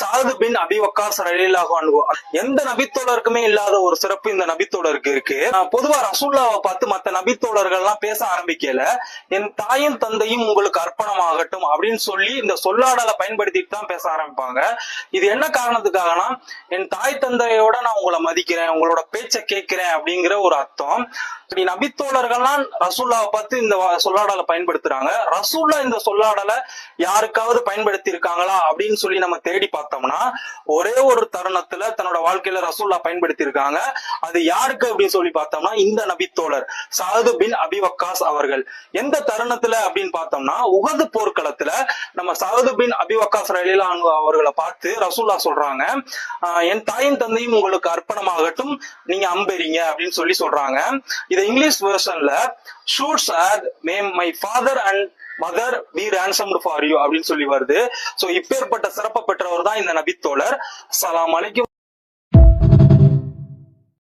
சாது பின் அபி வக்காஸ் ரலியல்லாஹு அன்ஹு. எந்த நபித்தோழருக்குமே இல்லாத ஒரு சிறப்பு இந்த நபித்தோழருக்கு இருக்கு. பொதுவா ரசூல்லாவை பார்த்து மத்த நபித்தோழர்கள் எல்லாம் பேச ஆரம்பிக்கல, என் தாயும் தந்தையும் உங்களுக்கு அர்ப்பணமாகட்டும் அப்படின்னு சொல்லி இந்த சொல்லாடலை பயன்படுத்திட்டு தான் பேச ஆரம்பிப்பாங்க. இது என்ன காரணத்துக்காகனா, என் தாய் தந்தையோட நான் உங்களை மதிக்கிறேன், உங்களோட பேச்சை கேட்கிறேன் அப்படிங்கிற ஒரு அர்த்தம். இப்படி நபித்தோழர்கள்லாம் ரசூல்லாவை பார்த்து இந்த சொல்லாடலை பயன்படுத்துறாங்க. ரசூல்லா இந்த சொல்லாடலை யாருக்காவது பயன்படுத்தி இருக்காங்களா அப்படின்னு சொல்லி நம்ம தேடி பார்த்தோம்னா ஒரே ஒரு தருணத்துல தன்னோட வாழ்க்கையில ரசூல்லா பயன்படுத்தி இருக்காங்க. அது யாருக்கு அப்படின்னு சொல்லி பார்த்தோம்னா இந்த நபித்தோழர் சாது பின் அபி வக்காஸ் அவர்கள். எந்த தருணத்துல அப்படின்னு பார்த்தோம்னா உஹது போர்க்களத்துல நம்ம சாது பின் அபி வக்காஸ் ரலியல்லாஹு அன்ஹு அவர்களை பார்த்து ரசூல்லா சொல்றாங்க, என் தாயின் தந்தையும் உங்களுக்கு அர்ப்பணமாகட்டும், நீங்க அம்பெறீங்க அப்படின்னு சொல்லி சொல்றாங்க. இதை English வெர்ஷன்ல shoots at may my father and mother be ransomed for you அப்படின்னு சொல்லி வருது. சோ இப்பேற்பட்ட சிறப்பு பெற்றவர் தான் இந்த நபித்தோழர். அஸ்ஸலாமு அலைக்கும்.